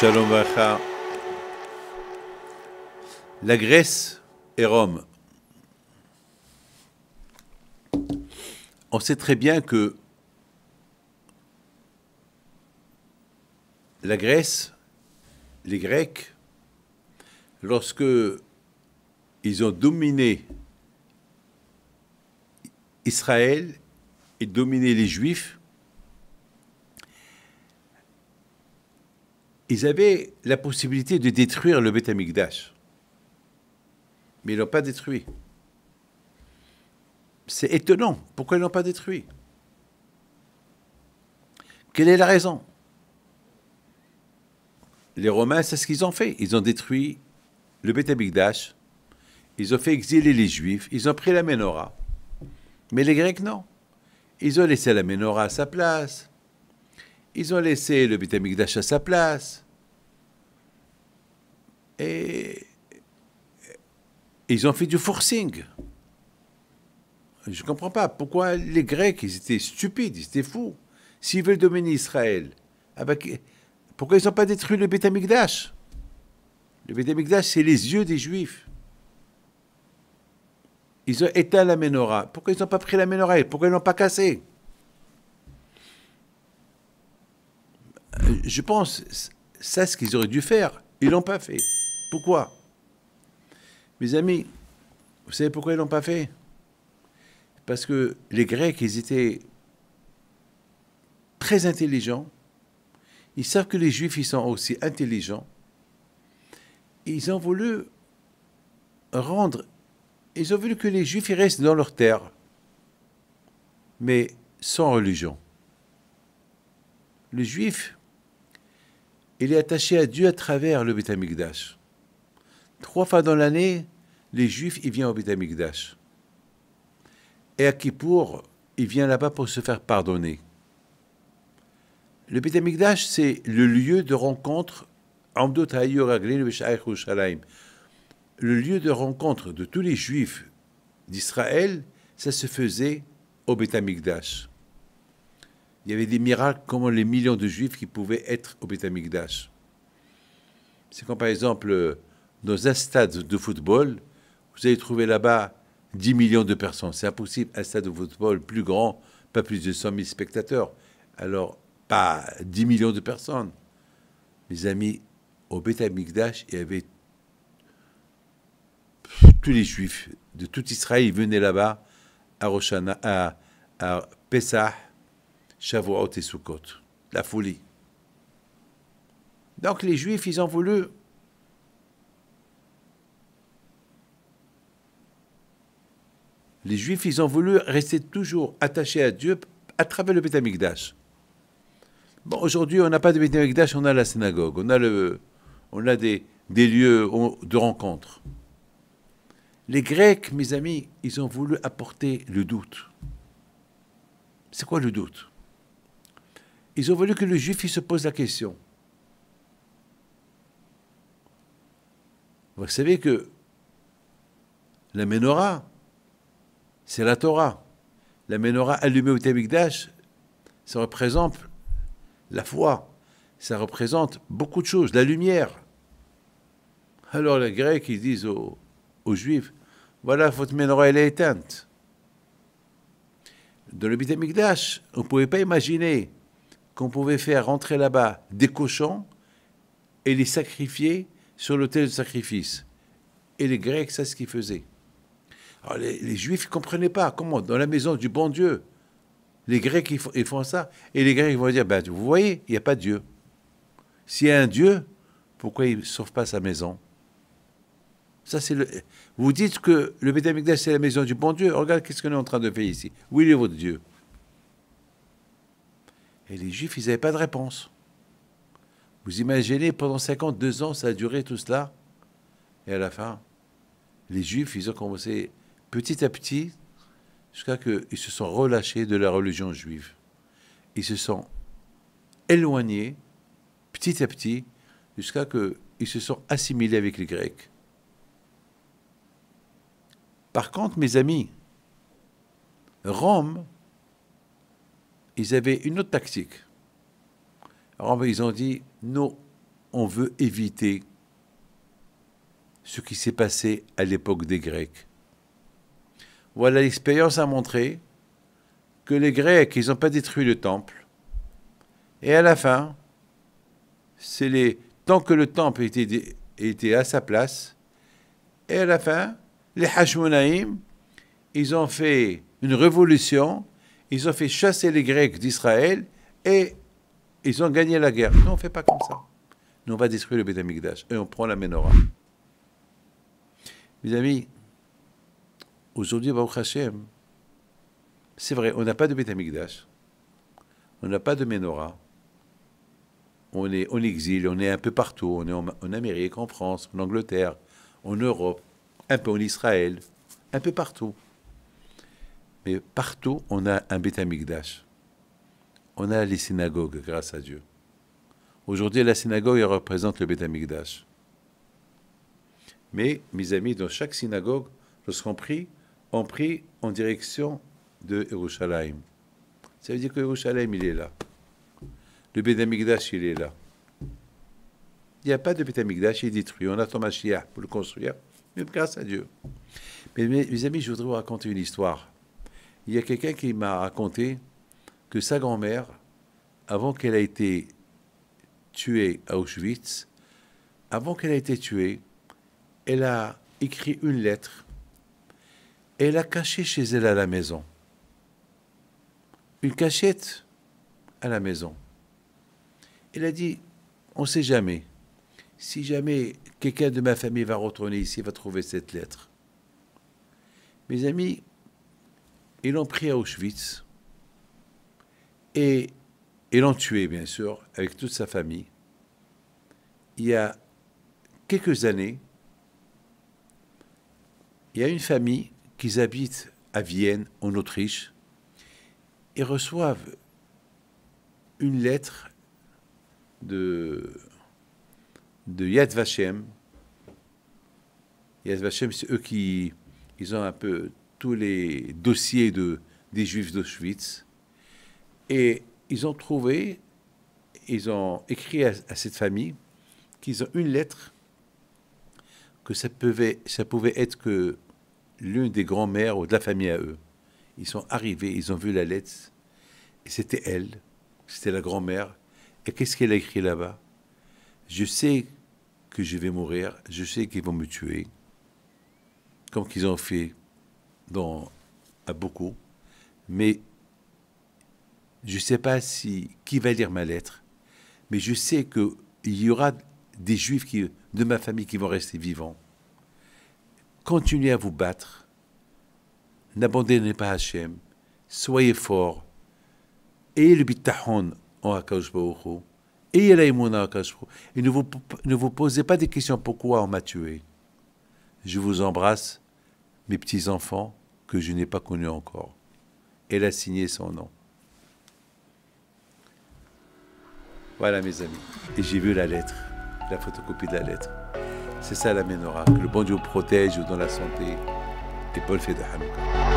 Shalom Vacha. La Grèce et Rome. On sait très bien que la Grèce, les Grecs, lorsque ils ont dominé Israël et dominé les Juifs, ils avaient la possibilité de détruire le Beth Amikdash. Mais ils ne l'ont pas détruit. C'est étonnant. Pourquoi ils ne l'ont pas détruit? Quelle est la raison? Les Romains, c'est ce qu'ils ont fait. Ils ont détruit le Beth Amikdash. Ils ont fait exiler les Juifs. Ils ont pris la Ménorah. Mais les Grecs, non. Ils ont laissé la Ménorah à sa place. Ils ont laissé le Beth Amikdash à sa place. Et ils ont fait du forcing. Je ne comprends pas. Pourquoi les Grecs, ils étaient stupides, ils étaient fous. S'ils veulent dominer Israël, pourquoi ils n'ont pas détruit le Beth Amikdash? Le Beth Amikdash, c'est les yeux des Juifs. Ils ont éteint la Ménorah. Pourquoi ils n'ont pas pris la Ménorah? Pourquoi ils ne l'ont pas cassée? Je pense, c'est ce qu'ils auraient dû faire. Ils ne l'ont pas fait. Pourquoi? Mes amis, vous savez pourquoi ils ne l'ont pas fait? Parce que les Grecs, ils étaient très intelligents. Ils savent que les Juifs, ils sont aussi intelligents. Ils ont voulu que les Juifs ils restent dans leur terre, mais sans religion. Le Juif, il est attaché à Dieu à travers le Beth Amikdash. 3 fois dans l'année, les Juifs, ils viennent au Beth Amikdash. Et à Kippour, il vient là-bas pour se faire pardonner. Le Beth Amikdash, c'est le lieu de rencontre, le lieu de rencontre de tous les Juifs d'Israël, ça se faisait au Beth Amikdash. Il y avait des miracles comme les millions de Juifs qui pouvaient être au Beth Amikdash. C'est comme par exemple, dans un stade de football, vous allez trouver là-bas 10 millions de personnes. C'est impossible, un stade de football plus grand, pas plus de 100 000 spectateurs. Alors, pas 10 millions de personnes. Mes amis, au Beth Amikdash, il y avait tous les Juifs de tout Israël, ils venaient là-bas à Rosh Hashanah, à Pesach, Shavuot et Sukkot. La folie. Donc les Juifs, ils ont voulu rester toujours attachés à Dieu à travers le Beth Amikdash. Bon, aujourd'hui, on n'a pas de Beth Amikdash, on a la synagogue, on a des lieux de rencontre. Les Grecs, mes amis, ils ont voulu apporter le doute. C'est quoi le doute? Ils ont voulu que le Juif il se pose la question. Vous savez que la Ménorah, c'est la Torah. La Ménorah allumée au Beth Amikdash, ça représente la foi. Ça représente beaucoup de choses, la lumière. Alors les Grecs, ils disent aux Juifs, voilà, votre Ménorah, elle est éteinte. Dans le Beth Amikdash, on ne pouvait pas imaginer qu'on pouvait faire rentrer là-bas des cochons et les sacrifier sur l'autel de sacrifice. Et les Grecs, c'est ce qu'ils faisaient. Alors les Juifs ne comprenaient pas comment, dans la maison du bon Dieu, les Grecs, ils font ça. Et les Grecs vont dire, ben, vous voyez, il n'y a pas de Dieu. S'il y a un Dieu, pourquoi il ne sauve pas sa maison? Ça, Vous dites que le Beth Amikdash, c'est la maison du bon Dieu. Regarde, qu'est-ce qu'on est en train de faire ici? Où est votre Dieu? Et les Juifs, ils n'avaient pas de réponse. Vous imaginez, pendant 52 ans, ça a duré tout cela. Et à la fin, les Juifs, ils ont commencé petit à petit, jusqu'à qu'ils se sont relâchés de la religion juive. Ils se sont éloignés, petit à petit, jusqu'à qu'ils se sont assimilés avec les Grecs. Par contre, mes amis, Rome, ils avaient une autre tactique. Rome, ils ont dit, nous, on veut éviter ce qui s'est passé à l'époque des Grecs. Voilà, l'expérience a montré que les Grecs, ils n'ont pas détruit le temple. Et à la fin, tant que le temple était à sa place, et à la fin, les Hashmonaïm, ils ont fait une révolution, ils ont fait chasser les Grecs d'Israël et ils ont gagné la guerre. Nous, on ne fait pas comme ça. Nous, on va détruire le Beth Amikdash et on prend la Ménorah. Mes amis, aujourd'hui, Baruch Hashem, c'est vrai, on n'a pas de Beth Amikdash, on n'a pas de Ménorah, on est en exil, on est un peu partout, on est en Amérique, en France, en Angleterre, en Europe, un peu en Israël, un peu partout. Mais partout, on a un Beth Amikdash. On a les synagogues, grâce à Dieu. Aujourd'hui, la synagogue elle représente le Beth Amikdash. Mais, mes amis, dans chaque synagogue, lorsqu'on prie, on prie en direction de Yerushalayim. Ça veut dire que Yerushalayim, il est là. Le Beth Amikdash, il est là. Il n'y a pas de Beth Amikdash, il est détruit. On attend Mashiach pour le construire, mais grâce à Dieu. Mais mes amis, je voudrais vous raconter une histoire. Il y a quelqu'un qui m'a raconté que sa grand-mère, avant qu'elle ait été tuée à Auschwitz, avant qu'elle ait été tuée, elle a écrit une lettre et elle l'a cachée chez elle à la maison. Une cachette à la maison. Elle a dit, on ne sait jamais. Si jamais quelqu'un de ma famille va retourner ici, va trouver cette lettre. Mes amis, ils l'ont pris à Auschwitz et ils l'ont tué, bien sûr, avec toute sa famille. Il y a quelques années, il y a une famille qui habite à Vienne, en Autriche. Ils reçoivent une lettre de Yad Vashem. Yad Vashem, c'est eux qui ils ont un peu tous les dossiers des Juifs d'Auschwitz. Et ils ont trouvé, ils ont écrit à cette famille qu'ils ont une lettre que ça pouvait être que l'une des grands-mères ou de la famille à eux. Ils sont arrivés, ils ont vu la lettre, et c'était elle, c'était la grand-mère. Et qu'est-ce qu'elle a écrit là-bas? Je sais que je vais mourir, je sais qu'ils vont me tuer, comme qu'ils ont fait à beaucoup, mais je ne sais pas qui va lire ma lettre, mais je sais qu'il y aura des Juifs de ma famille qui vont rester vivants. Continuez à vous battre, n'abandonnez pas Hachem, soyez forts, ayez le bitachon en Akadosh Baruch Hu, ayez la émouna en Akadosh Baruch Hu, et ne vous posez pas des questions pourquoi on m'a tué. Je vous embrasse, mes petits-enfants que je n'ai pas connus encore. Elle a signé son nom. Voilà mes amis, et j'ai vu la lettre, la photocopie de la lettre. C'est ça la Ménorah, que le bon Dieu protège dans la santé et bonne fête de Hanouka.